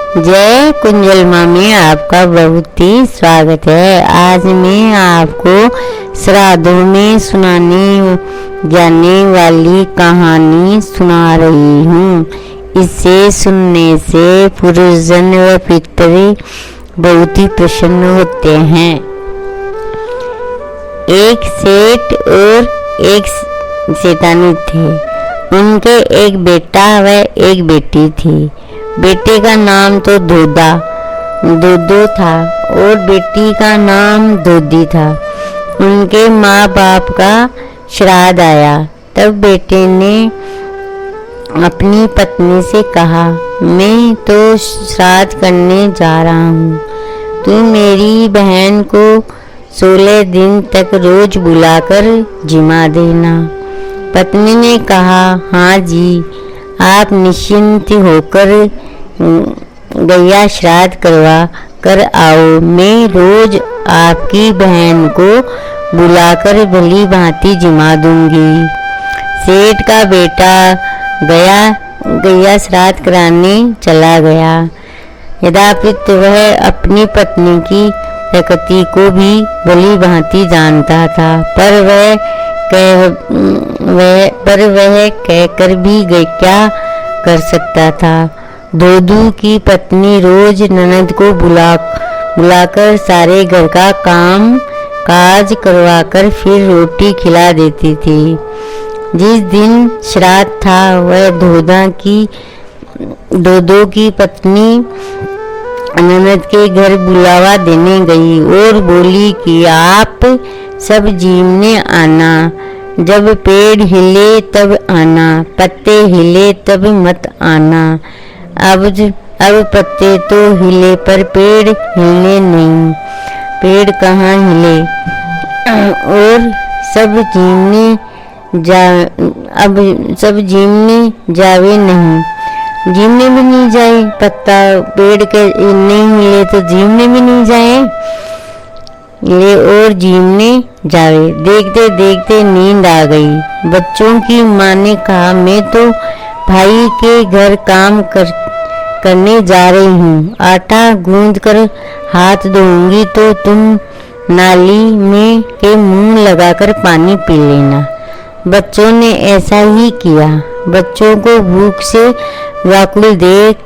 जय कुंजल माँ में आपका बहुत ही स्वागत है। आज मैं आपको श्राद्धों में सुनाने जाने वाली कहानी सुना रही हूँ। इसे सुनने से पुरुषजन व पितृ बहुत ही प्रसन्न होते हैं। एक सेठ और एक सेठानी थे। उनके एक बेटा व एक बेटी थी। बेटे का नाम तो दोदो था और बेटी का नाम दोदी था। उनके माँ बाप का श्राद्ध आया। तब बेटे ने अपनी पत्नी से कहा, मैं तो श्राद्ध करने जा रहा हूँ, तू मेरी बहन को 16 दिन तक रोज बुलाकर जिमा देना। पत्नी ने कहा, हाँ जी, आप निश्चिंत होकर गैया श्राद्ध करवा कर आओ। मैं रोज आपकी बहन को बुलाकर भली भांति जिमा दूंगी। सेठ का बेटा गैया श्राद्ध कराने चला गया। यद्यपि वह अपनी पत्नी की प्रकृति को भी भली भांति जानता था, पर वह कहकर भी क्या कर सकता था। दोदू की पत्नी रोज ननद को बुलाकर सारे घर का काम काज करवाकर फिर रोटी खिला देती थी। जिस दिन श्राद्ध था वह दोदो की पत्नी ननद के घर बुलावा देने गई और बोली कि आप सब जीवने आना, जब पेड़ हिले तब आना, पत्ते हिले तब मत आना। अब पत्ते तो हिले पर पेड़ हिले नहीं, पेड़ कहाँ हिले। और सब जीवने जावे नहीं, जीवने भी नहीं जाए। पत्ता पेड़ के नहीं हिले तो जीवने भी नहीं जाए, ले और जीवने जावे। देखते देखते नींद आ गई। बच्चों की माँ ने कहा, मैं तो भाई के घर काम करने जा रही हूँ, आटा गूंद कर हाथ धोऊंगी तो तुम नाली में के मुंह लगाकर पानी पी लेना। बच्चों ने ऐसा ही किया। बच्चों को भूख से व्याकुल देख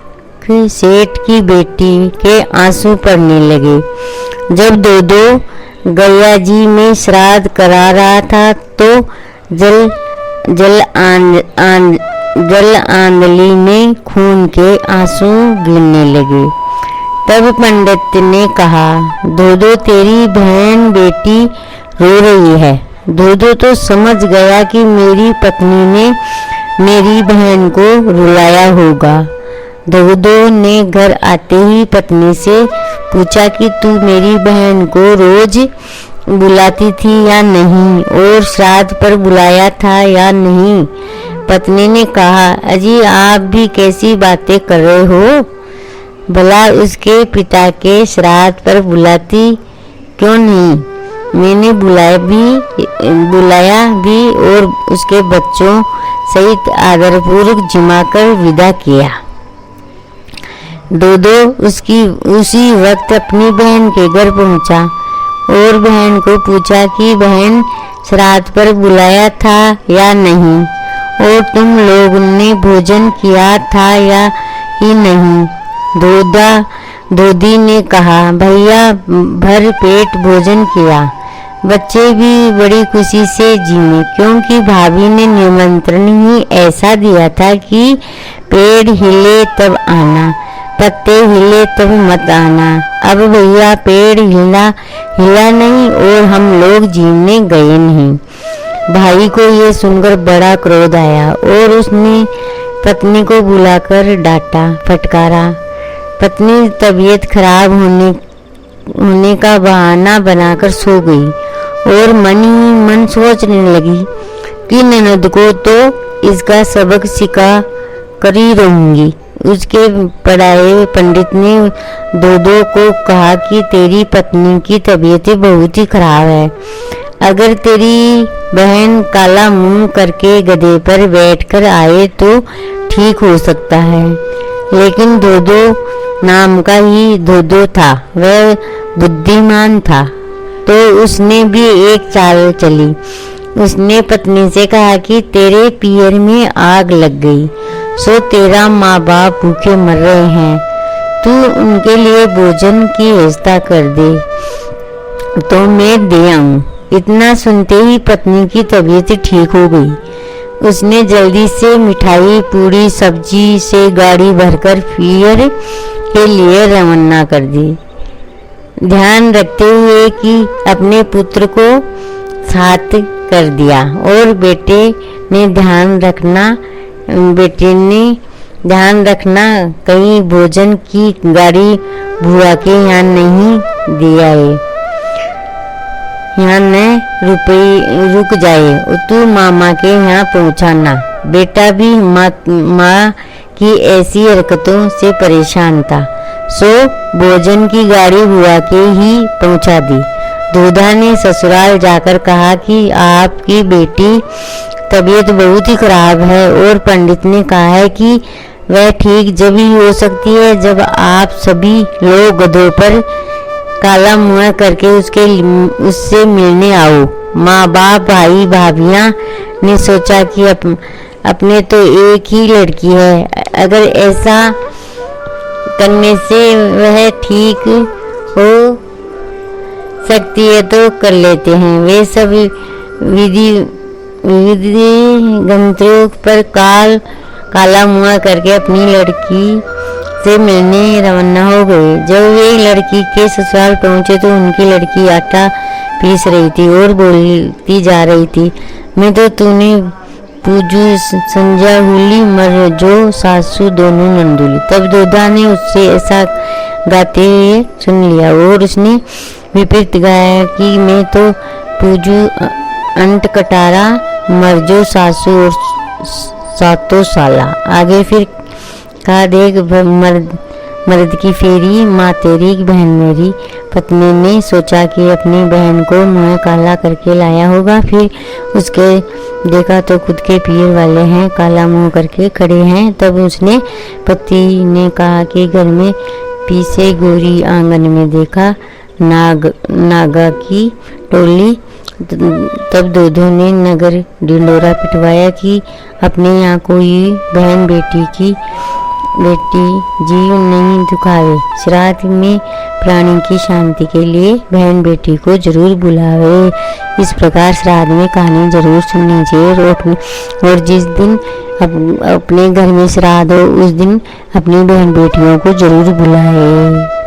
सेठ की बेटी के आंसू पड़ने लगे। जब दोदो गैया जी में श्राद्ध करा रहा था तो जल आंधली में खून के आंसू गिरने लगे। तब पंडित ने कहा, दोदो तेरी बहन बेटी रो रही है। दोदो तो समझ गया कि मेरी पत्नी ने मेरी बहन को रुलाया होगा। दोदो ने घर आते ही पत्नी से पूछा कि तू मेरी बहन को रोज बुलाती थी या नहीं, और श्राद्ध पर बुलाया था या नहीं। पत्नी ने कहा, अजी आप भी कैसी बातें कर रहे हो, भला उसके पिता के श्राद्ध पर बुलाती क्यों नहीं। मैंने बुलाया भी और उसके बच्चों सहित आदरपूर्वक जिमा कर विदा किया। दोदो उसी वक्त अपनी बहन के घर पहुंचा और बहन को पूछा कि बहन श्राद्ध पर बुलाया था या नहीं, और तुम लोग ने भोजन किया था या ही नहीं। दोदी ने कहा, भैया भर पेट भोजन किया। बच्चे भी बड़ी खुशी से जिमे, क्योंकि भाभी ने निमंत्रण ही ऐसा दिया था कि पेड़ हिले तब आना, पत्ते हिले तब मत आना। अब भैया पेड़ हिला नहीं और हम लोग जीवने गए नहीं। भाई को ये सुनकर बड़ा क्रोध आया और उसने पत्नी को बुलाकर डांटा फटकारा। पत्नी तबीयत खराब होने का बहाना बनाकर सो गई और मन ही मन सोचने लगी कि ननद को तो इसका सबक सिखा कर ही रहूंगी। उसके पढ़ाए पंडित ने दोदो को कहा कि तेरी पत्नी की तबीयत बहुत ही खराब है। अगर तेरी बहन काला मुंह करके गधे पर बैठकर आए तो ठीक हो सकता है, लेकिन दोदो नाम का ही धोधो था। वह बुद्धिमान था, तो उसने भी एक चाल चली। उसने पत्नी से कहा कि तेरे पियर में आग लग गई, सो तेरा माँ बाप भूखे मर रहे हैं, तू उनके लिए भोजन की व्यवस्था कर दे तो मैं दे आऊं। इतना सुनते ही पत्नी की तबीयत ठीक हो गई। उसने जल्दी से मिठाई, पूरी, सब्जी से गाड़ी भरकर पियर के लिए रवाना कर दी, ध्यान रखते हुए कि अपने पुत्र को साथ कर दिया। और बेटे ने ध्यान रखना कहीं भोजन की गाड़ी बुआ के यहाँ नहीं दिया है, यहाँ न रुक जाए, तू मामा के यहाँ पहुँचाना। बेटा भी माँ की ऐसी हरकतों से परेशान था, सो भोजन की गाड़ी बुआ के ही पहुँचा दी। दूधा ने ससुराल जाकर कहा कि आपकी बेटी तबीयत बहुत ही खराब है, और पंडित ने कहा है कि वह ठीक जब ही हो सकती है जब आप सभी लोग गधों पर काला मुंह करके उससे मिलने आओ। माँ बाप, भाई भाभियाँ ने सोचा कि अपने तो एक ही लड़की है, अगर ऐसा करने से वह ठीक हो सकती है तो कर लेते हैं। वे सब विधि गंत्रों पर काला मुंह करके अपनी लड़की से मिलने रवाना हो गए। जब वे लड़की के ससुराल पहुंचे तो उनकी लड़की आटा पीस रही थी और बोलती जा रही थी, मैं तो तूने पूजू संजा हुली मर जो सासू दोनों नंदुली। तब दूधा ने उससे ऐसा गाते हुए सुन लिया और उसने विपरीत गाया कि मैं तो पूजू अंट कटारा मरजो सासू और सातों साला। आगे फिर कहा, देख मर्द की फेरी, माँ तेरी बहन मेरी। पत्नी ने सोचा कि अपनी बहन को मुँह काला करके लाया होगा, फिर उसके देखा तो खुद के पियर वाले हैं, काला मुँह करके खड़े हैं। तब उसने पति ने कहा कि घर में पीछे गोरी आंगन में देखा नागा की टोली। तब दूधों ने नगर ढिंडोरा पिटवाया कि अपने यहाँ कोई बहन बेटी जीव नहीं दुखावे, श्राद्ध में प्राणी की शांति के लिए बहन बेटी को जरूर बुलावे। इस प्रकार श्राद्ध में कहानी जरूर सुननी चाहिए, और जिस दिन अपने घर में श्राद्ध हो उस दिन अपनी बहन बेटियों को जरूर बुलाए।